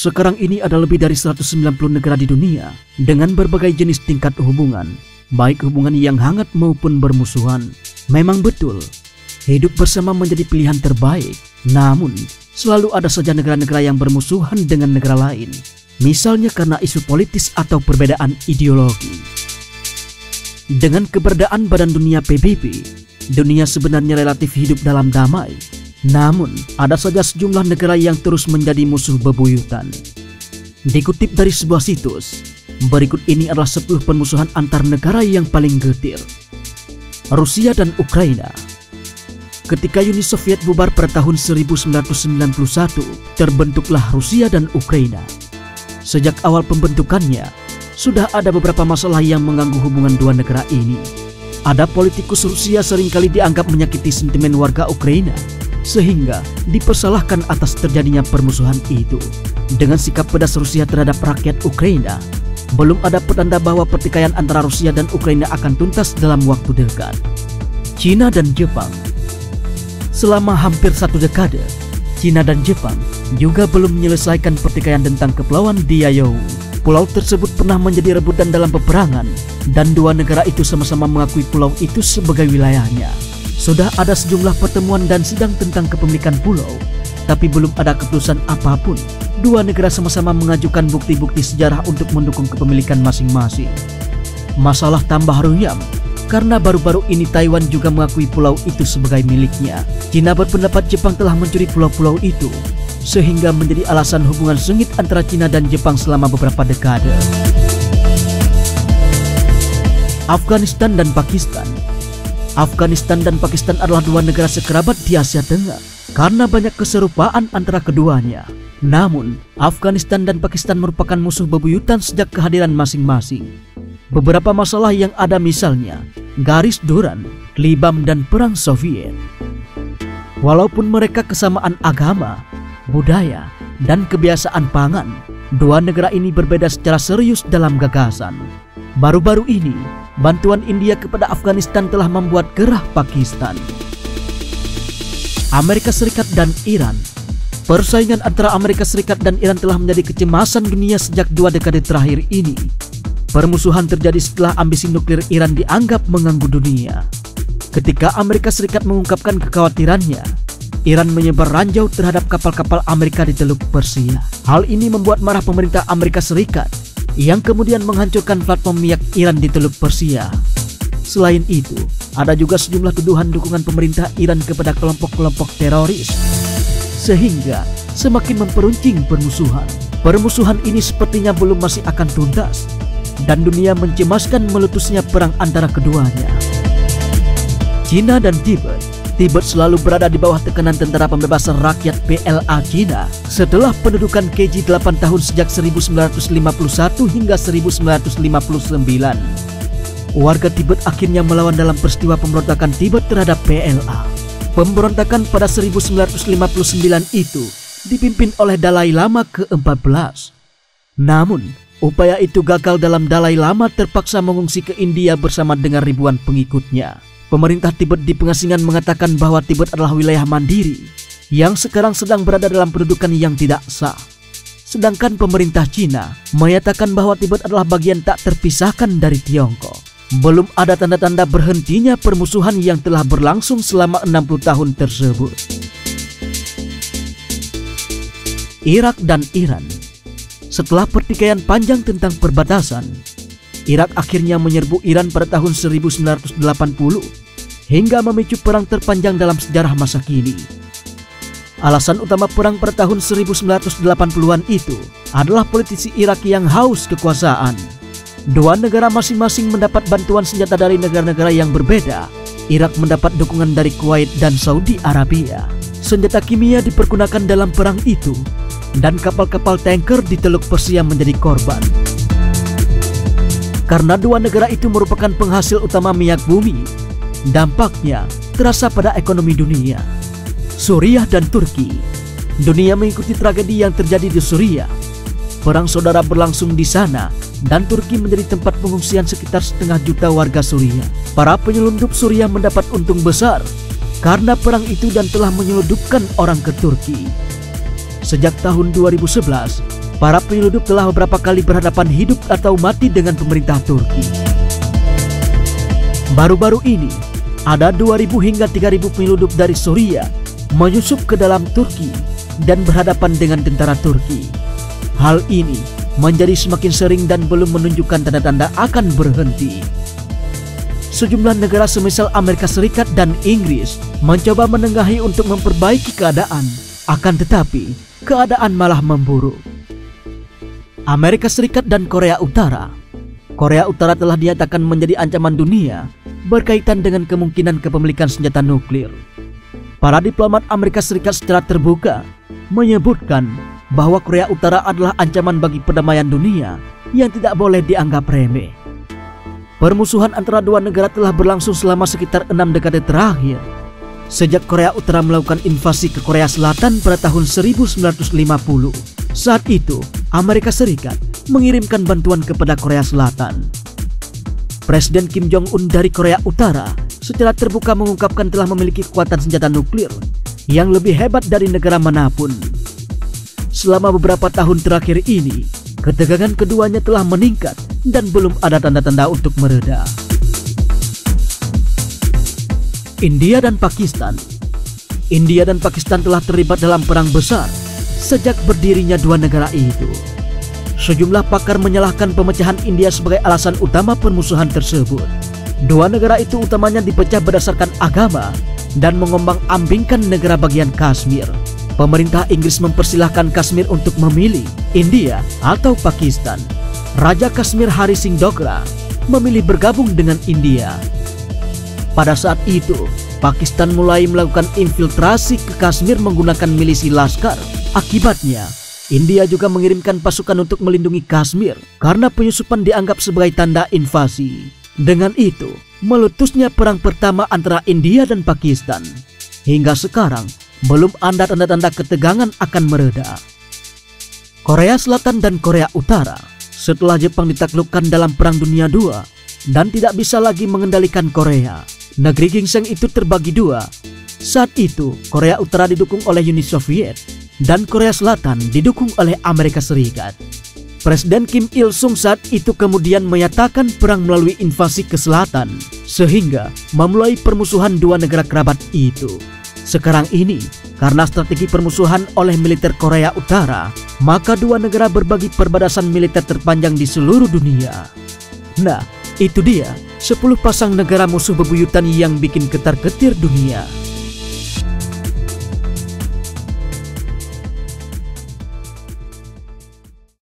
Sekarang ini ada lebih dari 190 negara di dunia dengan berbagai jenis tingkat hubungan, baik hubungan yang hangat maupun bermusuhan. Memang betul, hidup bersama menjadi pilihan terbaik. Namun, selalu ada saja negara-negara yang bermusuhan dengan negara lain. Misalnya karena isu politis atau perbedaan ideologi. Dengan keberadaan Badan Dunia PBB, dunia sebenarnya relatif hidup dalam damai. Namun, ada saja sejumlah negara yang terus menjadi musuh bebuyutan. Dikutip dari sebuah situs, berikut ini adalah 10 permusuhan antar negara yang paling getir. Rusia dan Ukraina. Ketika Uni Soviet bubar pada tahun 1991, terbentuklah Rusia dan Ukraina. Sejak awal pembentukannya, sudah ada beberapa masalah yang mengganggu hubungan dua negara ini. Ada politikus Rusia seringkali dianggap menyakiti sentimen warga Ukraina, sehingga dipersalahkan atas terjadinya permusuhan itu. Dengan sikap pedas Rusia terhadap rakyat Ukraina, belum ada petanda bahwa pertikaian antara Rusia dan Ukraina akan tuntas dalam waktu dekat. Cina dan Jepang. Selama hampir 1 dekade, Cina dan Jepang juga belum menyelesaikan pertikaian tentang Kepulauan Diaoyu. Pulau tersebut pernah menjadi rebutan dalam peperangan, dan dua negara itu sama-sama mengakui pulau itu sebagai wilayahnya. Sudah ada sejumlah pertemuan dan sidang tentang kepemilikan pulau, tapi belum ada keputusan apapun. Dua negara sama-sama mengajukan bukti-bukti sejarah untuk mendukung kepemilikan masing-masing. Masalah tambah runyam karena baru-baru ini Taiwan juga mengakui pulau itu sebagai miliknya. Cina berpendapat Jepang telah mencuri pulau-pulau itu, sehingga menjadi alasan hubungan sengit antara Cina dan Jepang selama beberapa dekade. Afghanistan dan Pakistan. Afghanistan dan Pakistan adalah dua negara sekerabat di Asia Tenggara karena banyak keserupaan antara keduanya. Namun, Afghanistan dan Pakistan merupakan musuh bebuyutan sejak kehadiran masing-masing. Beberapa masalah yang ada misalnya garis Duran, Libam, dan Perang Soviet. Walaupun mereka kesamaan agama, budaya, dan kebiasaan pangan, dua negara ini berbeda secara serius dalam gagasan. Baru-baru ini, bantuan India kepada Afghanistan telah membuat gerah Pakistan. Amerika Serikat dan Iran. Persaingan antara Amerika Serikat dan Iran telah menjadi kecemasan dunia sejak 2 dekade terakhir ini. Permusuhan terjadi setelah ambisi nuklir Iran dianggap mengganggu dunia. Ketika Amerika Serikat mengungkapkan kekhawatirannya, Iran menyebar ranjau terhadap kapal-kapal Amerika di Teluk Persia. Hal ini membuat marah pemerintah Amerika Serikat, yang kemudian menghancurkan platform minyak Iran di Teluk Persia. Selain itu, ada juga sejumlah tuduhan dukungan pemerintah Iran kepada kelompok-kelompok teroris, sehingga semakin memperuncing permusuhan. Permusuhan ini sepertinya belum masih akan tuntas, dan dunia mencemaskan meletusnya perang antara keduanya. Cina dan Tibet. Tibet selalu berada di bawah tekanan Tentara Pembebasan Rakyat PLA Cina setelah pendudukan KG 8 tahun sejak 1951 hingga 1959. Warga Tibet akhirnya melawan dalam peristiwa pemberontakan Tibet terhadap PLA. Pemberontakan pada 1959 itu dipimpin oleh Dalai Lama ke-14. Namun, upaya itu gagal dalam Dalai Lama terpaksa mengungsi ke India bersama dengan ribuan pengikutnya. Pemerintah Tibet di pengasingan mengatakan bahwa Tibet adalah wilayah mandiri yang sekarang sedang berada dalam pendudukan yang tidak sah. Sedangkan pemerintah Cina menyatakan bahwa Tibet adalah bagian tak terpisahkan dari Tiongkok. Belum ada tanda-tanda berhentinya permusuhan yang telah berlangsung selama 60 tahun tersebut. Irak dan Iran. Setelah pertikaian panjang tentang perbatasan, Irak akhirnya menyerbu Iran pada tahun 1980 hingga memicu perang terpanjang dalam sejarah masa kini. Alasan utama perang pada tahun 1980-an itu adalah politisi Irak yang haus kekuasaan. Dua negara masing-masing mendapat bantuan senjata dari negara-negara yang berbeda. Irak mendapat dukungan dari Kuwait dan Saudi Arabia. Senjata kimia dipergunakan dalam perang itu, dan kapal-kapal tanker di Teluk Persia menjadi korban. Karena dua negara itu merupakan penghasil utama minyak bumi, dampaknya terasa pada ekonomi dunia. Suriah dan Turki. Dunia mengikuti tragedi yang terjadi di Suriah. Perang saudara berlangsung di sana, dan Turki menjadi tempat pengungsian sekitar 500 juta warga Suriah. Para penyelundup Suriah mendapat untung besar karena perang itu dan telah menyelundupkan orang ke Turki. Sejak tahun 2011, para penyelundup telah beberapa kali berhadapan hidup atau mati dengan pemerintah Turki. Baru-baru ini, ada 2.000 hingga 3.000 penyelundup dari Suriah menyusup ke dalam Turki dan berhadapan dengan tentara Turki. Hal ini menjadi semakin sering dan belum menunjukkan tanda-tanda akan berhenti. Sejumlah negara semisal Amerika Serikat dan Inggris mencoba menengahi untuk memperbaiki keadaan, akan tetapi keadaan malah memburuk. Amerika Serikat dan Korea Utara. Korea Utara telah dinyatakan menjadi ancaman dunia berkaitan dengan kemungkinan kepemilikan senjata nuklir. Para diplomat Amerika Serikat secara terbuka menyebutkan bahwa Korea Utara adalah ancaman bagi perdamaian dunia yang tidak boleh dianggap remeh. Permusuhan antara dua negara telah berlangsung selama sekitar 6 dekade terakhir. Sejak Korea Utara melakukan invasi ke Korea Selatan pada tahun 1950. Saat itu, Amerika Serikat mengirimkan bantuan kepada Korea Selatan. Presiden Kim Jong-un dari Korea Utara secara terbuka mengungkapkan telah memiliki kekuatan senjata nuklir yang lebih hebat dari negara manapun. Selama beberapa tahun terakhir ini, ketegangan keduanya telah meningkat dan belum ada tanda-tanda untuk mereda. India dan Pakistan. India dan Pakistan telah terlibat dalam perang besar sejak berdirinya dua negara itu. Sejumlah pakar menyalahkan pemecahan India sebagai alasan utama permusuhan tersebut. Dua negara itu utamanya dipecah berdasarkan agama dan mengombang-ambingkan negara bagian Kashmir. Pemerintah Inggris mempersilahkan Kashmir untuk memilih India atau Pakistan. Raja Kashmir Hari Singh Dogra memilih bergabung dengan India. Pada saat itu, Pakistan mulai melakukan infiltrasi ke Kashmir menggunakan milisi laskar. Akibatnya, India juga mengirimkan pasukan untuk melindungi Kashmir karena penyusupan dianggap sebagai tanda invasi. Dengan itu, meletusnya perang pertama antara India dan Pakistan. Hingga sekarang, belum ada tanda-tanda ketegangan akan mereda. Korea Selatan dan Korea Utara. Setelah Jepang ditaklukkan dalam Perang Dunia II dan tidak bisa lagi mengendalikan Korea, negeri gingseng itu terbagi dua. Saat itu, Korea Utara didukung oleh Uni Soviet dan Korea Selatan didukung oleh Amerika Serikat. Presiden Kim Il-sung saat itu kemudian menyatakan perang melalui invasi ke selatan, sehingga memulai permusuhan dua negara kerabat itu. Sekarang ini, karena strategi permusuhan oleh militer Korea Utara, maka dua negara berbagi perbatasan militer terpanjang di seluruh dunia. Nah, itu dia 10 pasang negara musuh bebuyutan yang bikin ketar-ketir dunia.